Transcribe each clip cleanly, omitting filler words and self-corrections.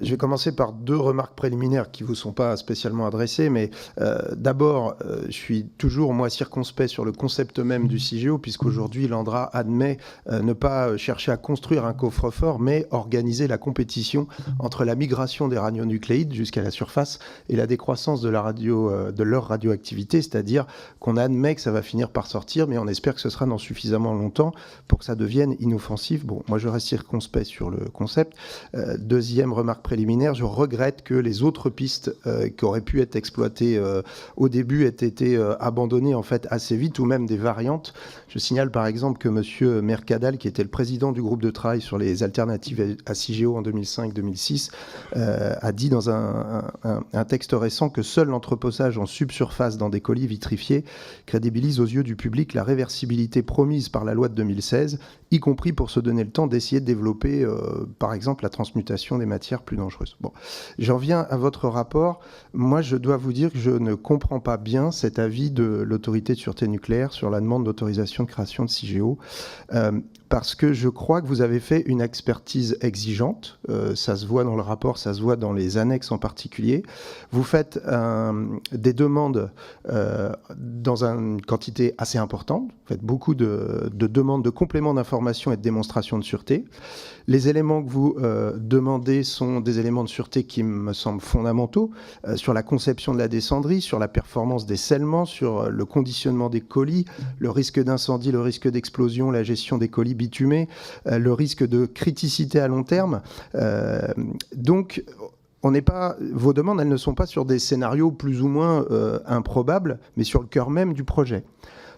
Je vais commencer par deux remarques préliminaires qui ne vous sont pas spécialement adressées, mais d'abord, je suis toujours, moi, circonspect sur le concept même du CIGEO, puisqu'aujourd'hui, l'ANDRA admet ne pas chercher à construire un coffre-fort, mais organiser la compétition entre la migration des radionucléides jusqu'à la surface et la décroissance de leur radioactivité, c'est-à-dire qu'on admet que ça va finir par sortir, mais on espère que ce sera dans suffisamment longtemps pour que ça devienne inoffensif. Bon, moi, je reste circonspect sur le concept. Deuxième remarque préliminaire, je regrette que les autres pistes qui auraient pu être exploitées au début aient été abandonnées en fait assez vite, ou même des variantes. Je signale par exemple que M. Mercadal, qui était le président du groupe de travail sur les alternatives à CIGEO en 2005-2006, a dit dans un texte récent que seul l'entreposage en subsurface dans des colis vitrifiés crédibilise aux yeux du public la réversibilité promise par la loi de 2016, y compris pour se donner le temps d'essayer de développer, par exemple, la transmutation des matières plus dangereuses. Bon, j'en viens à votre rapport. Moi, je dois vous dire que je ne comprends pas bien cet avis de l'autorité de sûreté nucléaire sur la demande d'autorisation de création de CIGEO, parce que je crois que vous avez fait une expertise exigeante. Ça se voit dans le rapport, ça se voit dans les annexes en particulier. Vous faites des demandes dans une quantité assez importante. Vous faites beaucoup de demandes de compléments d'information et de démonstrations de sûreté. Les éléments que vous demandez sont des éléments de sûreté qui me semblent fondamentaux sur la conception de la descendrie, sur la performance des scellements, sur le conditionnement des colis, le risque d'incendie, le risque d'explosion, la gestion des colis bitumés, le risque de criticité à long terme. Donc, vos demandes, elles ne sont pas sur des scénarios plus ou moins improbables, mais sur le cœur même du projet.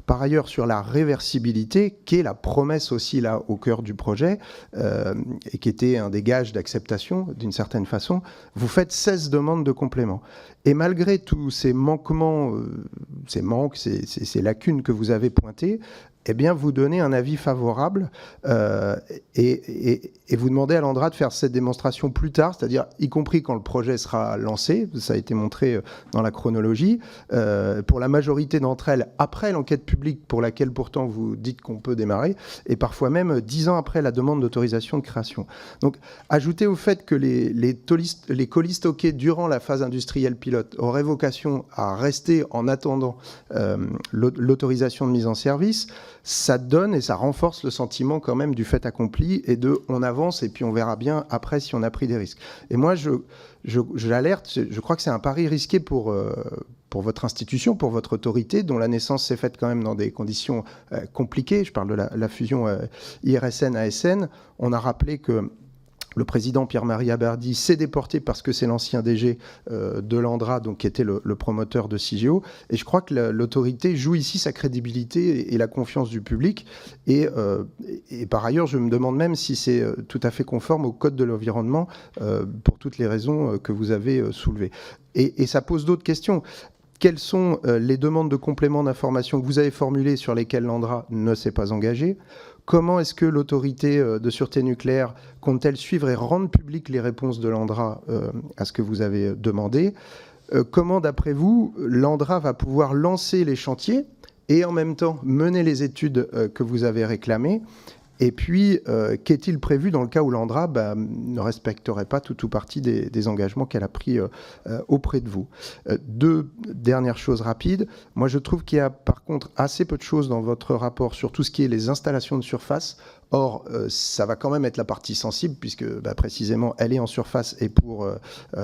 Par ailleurs, sur la réversibilité, qui est la promesse aussi là au cœur du projet, et qui était un des gages d'acceptation d'une certaine façon, vous faites 16 demandes de complément. Et malgré tous ces manquements, ces manques, ces lacunes que vous avez pointées, eh bien, vous donnez un avis favorable et vous demandez à l'ANDRA de faire cette démonstration plus tard, c'est-à-dire y compris quand le projet sera lancé, ça a été montré dans la chronologie, pour la majorité d'entre elles, après l'enquête publique pour laquelle pourtant vous dites qu'on peut démarrer, et parfois même 10 ans après la demande d'autorisation de création. Donc, ajoutez au fait que les colis stockés durant la phase industrielle pilote auraient vocation à rester en attendant l'autorisation de mise en service, ça donne et ça renforce le sentiment quand même du fait accompli et de on avance et puis on verra bien après si on a pris des risques. Et moi, je l'alerte, je crois que c'est un pari risqué pour votre institution, pour votre autorité, dont la naissance s'est faite quand même dans des conditions compliquées. Je parle de la fusion IRSN-ASN. On a rappelé que le président Pierre-Marie Abardy s'est déporté parce que c'est l'ancien DG de l'ANDRA, donc qui était le promoteur de CIGEO. Et je crois que l'autorité joue ici sa crédibilité et la confiance du public. Et par ailleurs, je me demande même si c'est tout à fait conforme au Code de l'environnement pour toutes les raisons que vous avez soulevées. Et ça pose d'autres questions. Quelles sont les demandes de complément d'information que vous avez formulées sur lesquelles l'ANDRA ne s'est pas engagée ? Comment est-ce que l'autorité de sûreté nucléaire compte-t-elle suivre et rendre publiques les réponses de l'ANDRA à ce que vous avez demandé ? Comment, d'après vous, l'ANDRA va pouvoir lancer les chantiers et en même temps mener les études que vous avez réclamées ? Et puis, qu'est-il prévu dans le cas où l'ANDRA ne respecterait pas tout ou partie des engagements qu'elle a pris auprès de vous ? Deux dernières choses rapides. Moi, je trouve qu'il y a par contre assez peu de choses dans votre rapport sur tout ce qui est les installations de surface. Or, ça va quand même être la partie sensible puisque précisément, elle est en surface et pour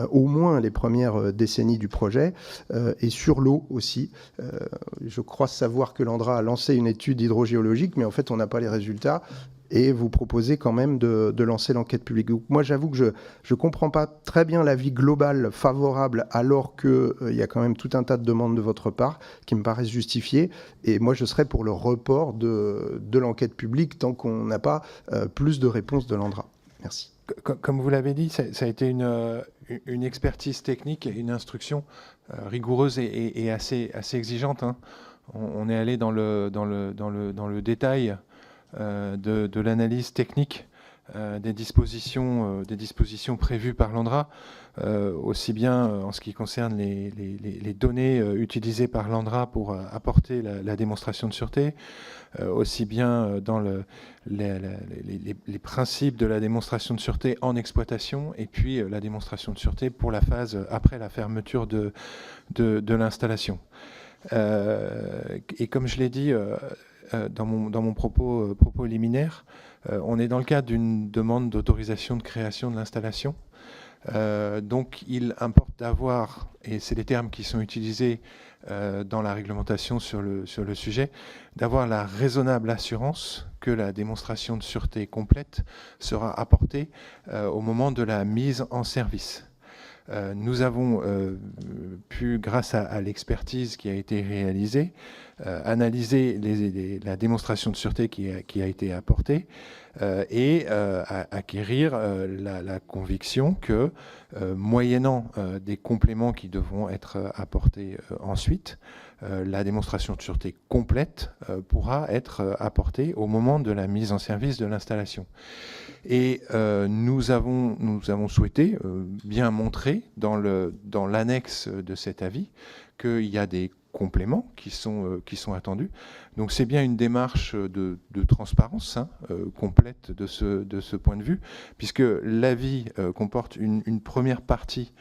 au moins les premières décennies du projet. Et sur l'eau aussi. Je crois savoir que l'ANDRA a lancé une étude hydrogéologique, mais en fait, on n'a pas les résultats. Et vous proposez quand même de lancer l'enquête publique. Donc, moi, j'avoue que je ne comprends pas très bien l'avis global favorable alors qu'il y a quand même tout un tas de demandes de votre part qui me paraissent justifiées. Et moi, je serais pour le report de l'enquête publique tant qu'on n'a pas plus de réponses de l'ANDRA. Merci. Comme vous l'avez dit, ça a été une expertise technique et une instruction rigoureuse et assez exigeante. Hein. On est allé dans le détail de l'analyse technique des dispositions prévues par l'ANDRA, aussi bien en ce qui concerne les données utilisées par l'ANDRA pour apporter la démonstration de sûreté, aussi bien dans les principes de la démonstration de sûreté en exploitation, et puis la démonstration de sûreté pour la phase après la fermeture de l'installation. Et comme je l'ai dit dans mon propos liminaire, on est dans le cadre d'une demande d'autorisation de création de l'installation. Donc il importe d'avoir, et c'est les termes qui sont utilisés dans la réglementation sur le sujet, d'avoir la raisonnable assurance que la démonstration de sûreté complète sera apportée au moment de la mise en service. Nous avons pu, grâce à l'expertise qui a été réalisée, analyser la démonstration de sûreté qui a été apportée et acquérir la conviction que, moyennant des compléments qui devront être apportés ensuite, la démonstration de sûreté complète pourra être apportée au moment de la mise en service de l'installation. Et nous avons souhaité bien montrer dans l'annexe de cet avis qu'il y a des compléments qui sont attendus. Donc c'est bien une démarche de transparence complète de ce point de vue, puisque l'avis comporte une première partie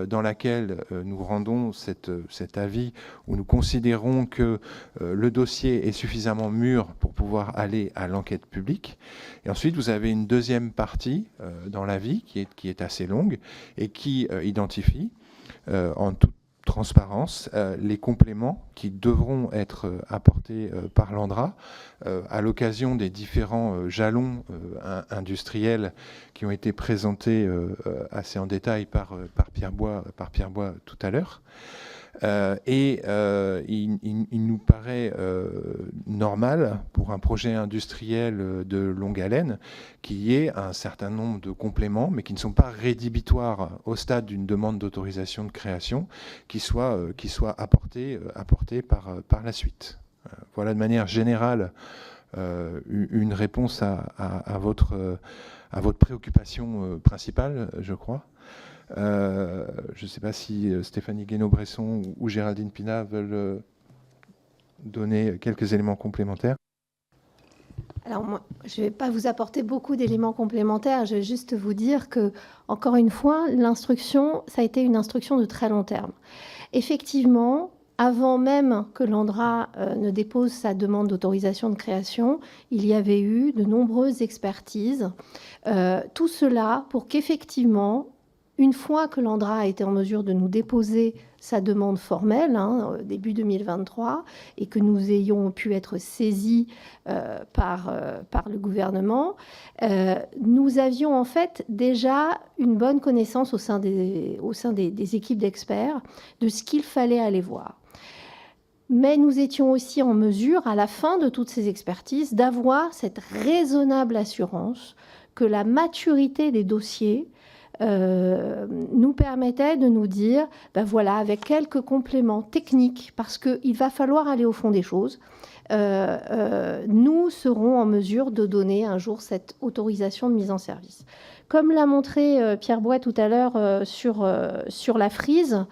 dans laquelle nous rendons cet avis où nous considérons que le dossier est suffisamment mûr pour pouvoir aller à l'enquête publique. Et ensuite, vous avez une deuxième partie dans l'avis qui est assez longue et qui identifie en toute transparence les compléments qui devront être apportés par l'ANDRA à l'occasion des différents jalons industriels qui ont été présentés assez en détail par Pierre Bois tout à l'heure. Il nous paraît normal pour un projet industriel de longue haleine qu'il y ait un certain nombre de compléments, mais qui ne sont pas rédhibitoires au stade d'une demande d'autorisation de création, qui soient apportés par la suite. Voilà de manière générale une réponse à votre préoccupation principale, je crois. Je ne sais pas si Stéphanie Guénaud-Bresson ou Géraldine Pina veulent donner quelques éléments complémentaires. Alors moi, je ne vais pas vous apporter beaucoup d'éléments complémentaires. Je vais juste vous dire que, encore une fois, l'instruction, ça a été une instruction de très long terme. Effectivement, avant même que l'ANDRA ne dépose sa demande d'autorisation de création, il y avait eu de nombreuses expertises. Tout cela pour qu'effectivement, une fois que l'ANDRA a été en mesure de nous déposer sa demande formelle, début 2023, et que nous ayons pu être saisis par le gouvernement, nous avions en fait déjà une bonne connaissance au sein des équipes d'experts de ce qu'il fallait aller voir. Mais nous étions aussi en mesure, à la fin de toutes ces expertises, d'avoir cette raisonnable assurance que la maturité des dossiers nous permettait de nous dire, ben voilà, avec quelques compléments techniques, parce qu'il va falloir aller au fond des choses, nous serons en mesure de donner un jour cette autorisation de mise en service. Comme l'a montré Pierre Bois tout à l'heure sur la frise,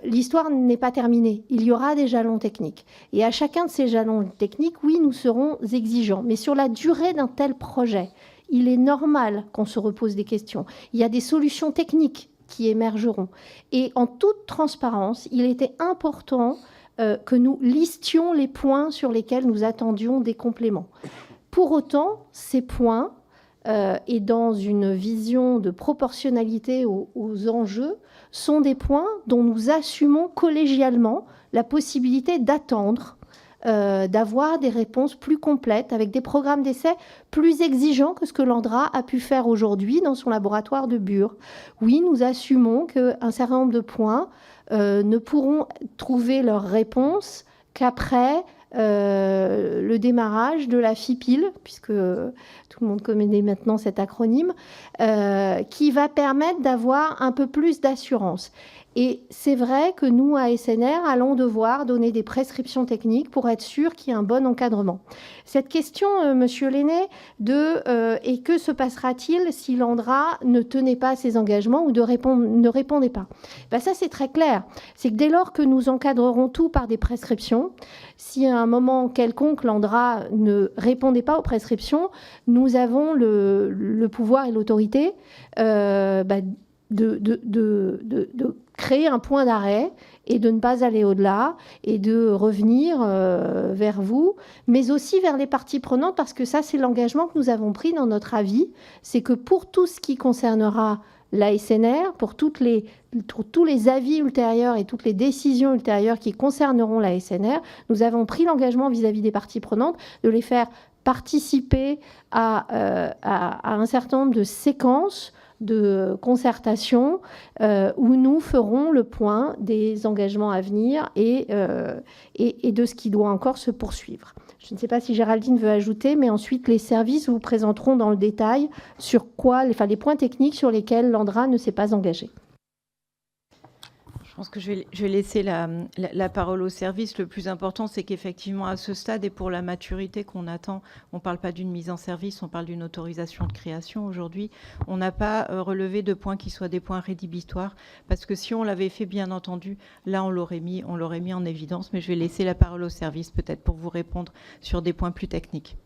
l'histoire n'est pas terminée. Il y aura des jalons techniques. Et à chacun de ces jalons techniques, oui, nous serons exigeants. Mais sur la durée d'un tel projet, il est normal qu'on se repose des questions. Il y a des solutions techniques qui émergeront. Et en toute transparence, il était important que nous listions les points sur lesquels nous attendions des compléments. Pour autant, ces points, et dans une vision de proportionnalité aux enjeux, sont des points dont nous assumons collégialement la possibilité d'attendre, d'avoir des réponses plus complètes, avec des programmes d'essai plus exigeants que ce que l'ANDRA a pu faire aujourd'hui dans son laboratoire de Bure. Oui, nous assumons qu'un certain nombre de points ne pourront trouver leur réponse qu'après le démarrage de la FIPIL, puisque tout le monde connaît maintenant cet acronyme, qui va permettre d'avoir un peu plus d'assurance. Et c'est vrai que nous, à SNR, allons devoir donner des prescriptions techniques pour être sûr qu'il y ait un bon encadrement. Cette question, Monsieur Lenné, et que se passera-t-il si l'ANDRA ne tenait pas à ses engagements ou ne répondait pas? Ben ça, c'est très clair. C'est que dès lors que nous encadrerons tout par des prescriptions, si à un moment quelconque l'ANDRA ne répondait pas aux prescriptions, nous avons le pouvoir et l'autorité de créer un point d'arrêt et de ne pas aller au-delà et de revenir vers vous, mais aussi vers les parties prenantes, parce que ça, c'est l'engagement que nous avons pris dans notre avis, c'est que pour tout ce qui concernera la SNR, pour tous les avis ultérieurs et toutes les décisions ultérieures qui concerneront la SNR, nous avons pris l'engagement vis-à-vis des parties prenantes de les faire participer à un certain nombre de séquences de concertation où nous ferons le point des engagements à venir et de ce qui doit encore se poursuivre. Je ne sais pas si Géraldine veut ajouter, mais ensuite les services vous présenteront dans le détail sur les points techniques sur lesquels l'ANDRA ne s'est pas engagé. Je pense que je vais laisser la parole au service. Le plus important, c'est qu'effectivement, à ce stade et pour la maturité qu'on attend, on ne parle pas d'une mise en service, on parle d'une autorisation de création. Aujourd'hui, on n'a pas relevé de points qui soient des points rédhibitoires, parce que si on l'avait fait, bien entendu, là, on l'aurait mis en évidence. Mais je vais laisser la parole au service, peut-être, pour vous répondre sur des points plus techniques.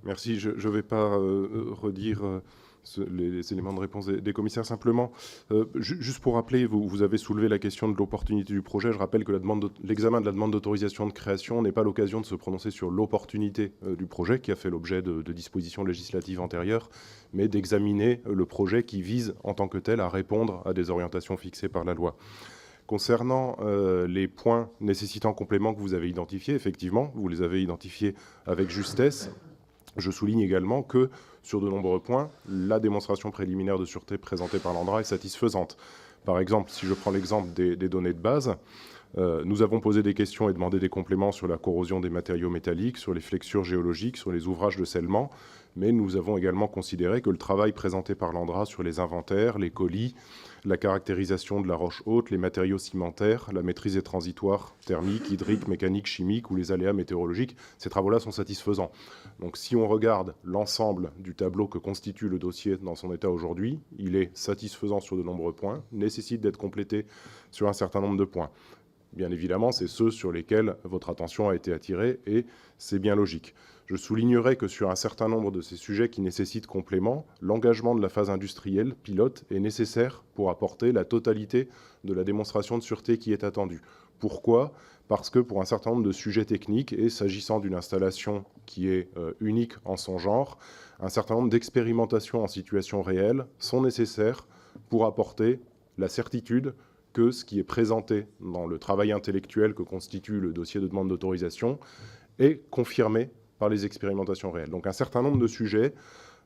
Merci. Je ne vais pas redire les éléments de réponse des commissaires. Simplement, juste pour rappeler, vous avez soulevé la question de l'opportunité du projet. Je rappelle que l'examen de la demande d'autorisation de création n'est pas l'occasion de se prononcer sur l'opportunité du projet qui a fait l'objet de dispositions législatives antérieures, mais d'examiner le projet qui vise en tant que tel à répondre à des orientations fixées par la loi. Concernant les points nécessitant complément que vous avez identifiés, effectivement, vous les avez identifiés avec justesse. Je souligne également que, sur de nombreux points, la démonstration préliminaire de sûreté présentée par l'ANDRA est satisfaisante. Par exemple, si je prends l'exemple des données de base, nous avons posé des questions et demandé des compléments sur la corrosion des matériaux métalliques, sur les flexures géologiques, sur les ouvrages de scellement, mais nous avons également considéré que le travail présenté par l'ANDRA sur les inventaires, les colis, la caractérisation de la roche haute, les matériaux cimentaires, la maîtrise des transitoires thermiques, hydriques, mécaniques, chimiques ou les aléas météorologiques, ces travaux-là sont satisfaisants. Donc si on regarde l'ensemble du tableau que constitue le dossier dans son état aujourd'hui, il est satisfaisant sur de nombreux points, nécessite d'être complété sur un certain nombre de points. Bien évidemment, c'est ceux sur lesquels votre attention a été attirée et c'est bien logique. Je soulignerai que sur un certain nombre de ces sujets qui nécessitent complément, l'engagement de la phase industrielle pilote est nécessaire pour apporter la totalité de la démonstration de sûreté qui est attendue. Pourquoi ? Parce que pour un certain nombre de sujets techniques, et s'agissant d'une installation qui est unique en son genre, un certain nombre d'expérimentations en situation réelle sont nécessaires pour apporter la certitude que ce qui est présenté dans le travail intellectuel que constitue le dossier de demande d'autorisation est confirmé par les expérimentations réelles. Donc un certain nombre de sujets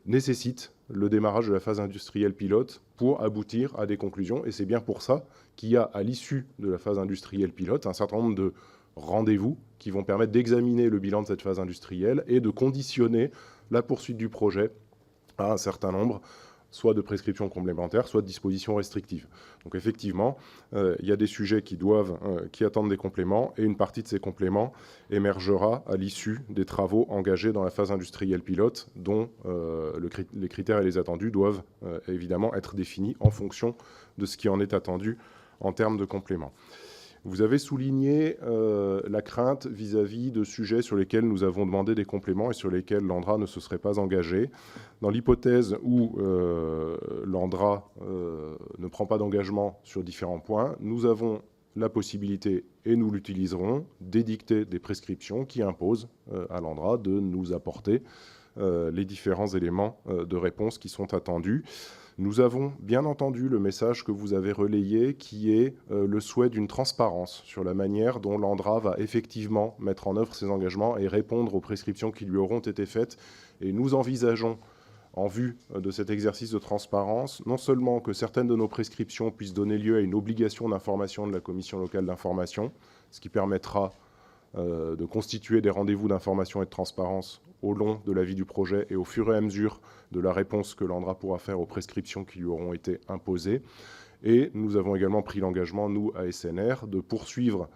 nécessitent le démarrage de la phase industrielle pilote pour aboutir à des conclusions. Et c'est bien pour ça qu'il y a, à l'issue de la phase industrielle pilote, un certain nombre de rendez-vous qui vont permettre d'examiner le bilan de cette phase industrielle et de conditionner la poursuite du projet à un certain nombre soit de prescriptions complémentaires, soit de dispositions restrictives. Donc effectivement, il y a des sujets qui attendent des compléments, et une partie de ces compléments émergera à l'issue des travaux engagés dans la phase industrielle pilote, dont les critères et les attendus doivent évidemment être définis en fonction de ce qui en est attendu en termes de compléments. Vous avez souligné la crainte vis-à-vis de sujets sur lesquels nous avons demandé des compléments et sur lesquels l'ANDRA ne se serait pas engagé. Dans l'hypothèse où l'ANDRA ne prend pas d'engagement sur différents points, nous avons la possibilité, et nous l'utiliserons, d'édicter des prescriptions qui imposent à l'ANDRA de nous apporter les différents éléments de réponse qui sont attendus. Nous avons bien entendu le message que vous avez relayé, qui est le souhait d'une transparence sur la manière dont l'ANDRA va effectivement mettre en œuvre ses engagements et répondre aux prescriptions qui lui auront été faites. Et nous envisageons, en vue de cet exercice de transparence, non seulement que certaines de nos prescriptions puissent donner lieu à une obligation d'information de la Commission locale d'information, ce qui permettra de constituer des rendez-vous d'information et de transparence au long de la vie du projet et au fur et à mesure de la réponse que l'ANDRA pourra faire aux prescriptions qui lui auront été imposées. Et nous avons également pris l'engagement, nous, à SNR, de poursuivre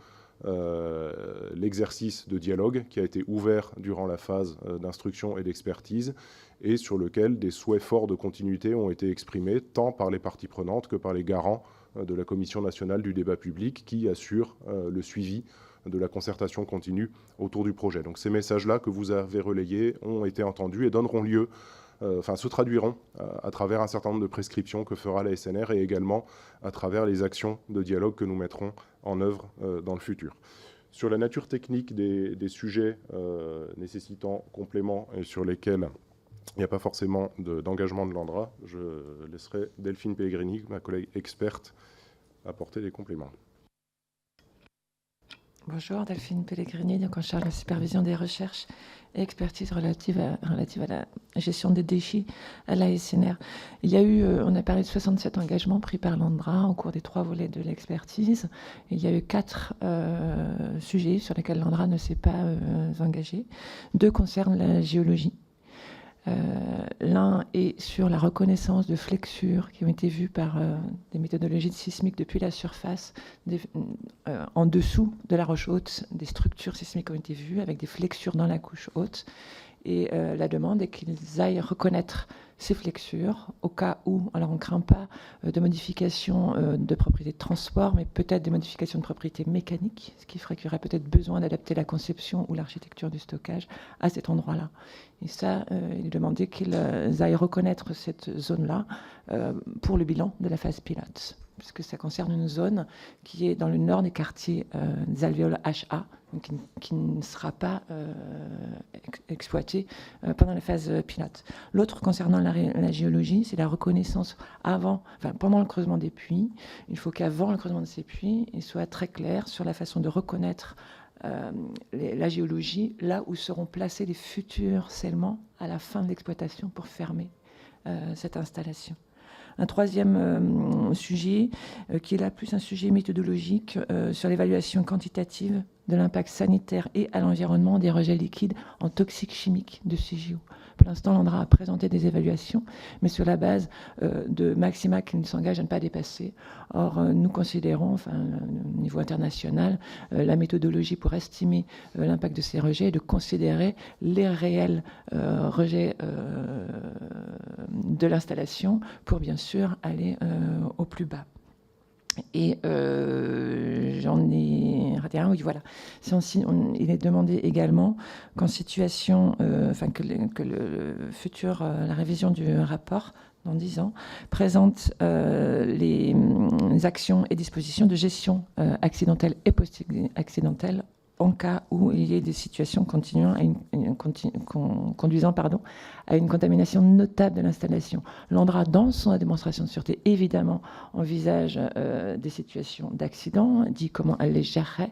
l'exercice de dialogue qui a été ouvert durant la phase d'instruction et d'expertise et sur lequel des souhaits forts de continuité ont été exprimés tant par les parties prenantes que par les garants de la Commission nationale du débat public qui assure le suivi de la concertation continue autour du projet. Donc ces messages-là que vous avez relayés ont été entendus et donneront lieu, se traduiront à travers un certain nombre de prescriptions que fera la SNR et également à travers les actions de dialogue que nous mettrons en œuvre dans le futur. Sur la nature technique des sujets nécessitant complément et sur lesquels il n'y a pas forcément d'engagement de l'ANDRA, je laisserai Delphine Pellegrini, ma collègue experte, apporter des compléments. Bonjour, Delphine Pellegrini, donc en charge de la supervision des recherches et expertise relative à la gestion des déchets à la SNR. Il y a eu, on a parlé de 67 engagements pris par l'ANDRA au cours des 3 volets de l'expertise. Il y a eu 4 sujets sur lesquels l'ANDRA ne s'est pas engagé. 2 concernent la géologie. L'un est sur la reconnaissance de flexures qui ont été vues par des méthodologies sismiques depuis la surface, en dessous de la roche haute, des structures sismiques ont été vues avec des flexures dans la couche haute. Et la demande est qu'ils aillent reconnaître ces flexures au cas où, alors on ne craint pas de modifications de propriétés de transport, mais peut-être des modifications de propriétés mécaniques, ce qui ferait qu'il y aurait peut-être besoin d'adapter la conception ou l'architecture du stockage à cet endroit-là. Et ça, il est demandé qu'ils aillent reconnaître cette zone-là pour le bilan de la phase pilote, puisque ça concerne une zone qui est dans le nord des quartiers des alvéoles HA, donc qui ne sera pas exploitée pendant la phase pilote. L'autre concernant la géologie, c'est la reconnaissance pendant le creusement des puits. Il faut qu'avant le creusement de ces puits, il soit très clair sur la façon de reconnaître la géologie, là où seront placés les futurs scellements à la fin de l'exploitation pour fermer cette installation. Un troisième sujet, qui est là plus un sujet méthodologique sur l'évaluation quantitative de l'impact sanitaire et à l'environnement des rejets liquides en toxiques chimiques de CGO. Pour l'instant, l'ANDRA a présenté des évaluations, mais sur la base de maxima qu'il ne s'engage à ne pas dépasser. Or, nous considérons, au niveau international, la méthodologie pour estimer l'impact de ces rejets est de considérer les réels rejets de l'installation pour bien sûr aller au plus bas. Et j'en ai raté un, oui, voilà. Il est demandé également qu'en situation, que le futur, la révision du rapport dans 10 ans, présente les actions et dispositions de gestion accidentelle et post-accidentelle en cas où il y ait des situations conduisant à une contamination notable de l'installation. L'ANDRA, dans son démonstration de sûreté, évidemment, envisage des situations d'accident, dit comment elle les gérerait,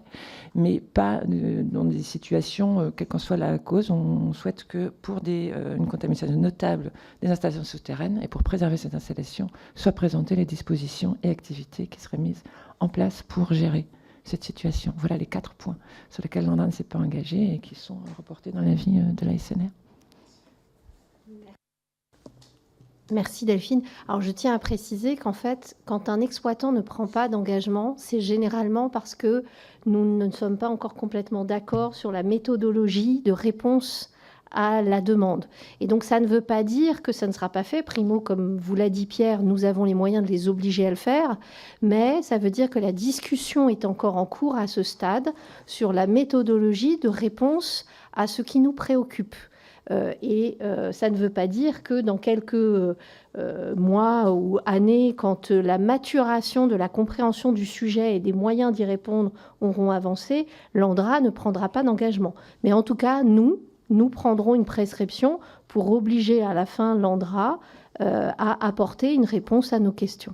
mais pas dans des situations, quelle qu'en soit la cause. On souhaite que pour une contamination notable des installations souterraines, et pour préserver cette installation, soient présentées les dispositions et activités qui seraient mises en place pour gérer cette situation. Voilà les 4 points sur lesquels l'ANDRA ne s'est pas engagé et qui sont reportés dans l'avis de la SNR. Merci Delphine. Alors je tiens à préciser qu'en fait, quand un exploitant ne prend pas d'engagement, c'est généralement parce que nous ne sommes pas encore complètement d'accord sur la méthodologie de réponse à la demande. Et donc, ça ne veut pas dire que ça ne sera pas fait. Primo, comme vous l'a dit Pierre, nous avons les moyens de les obliger à le faire, mais ça veut dire que la discussion est encore en cours à ce stade sur la méthodologie de réponse à ce qui nous préoccupe. Et ça ne veut pas dire que dans quelques mois ou années, quand la maturation de la compréhension du sujet et des moyens d'y répondre auront avancé, l'ANDRA ne prendra pas d'engagement. Mais en tout cas, nous prendrons une prescription pour obliger à la fin l'ANDRA à apporter une réponse à nos questions.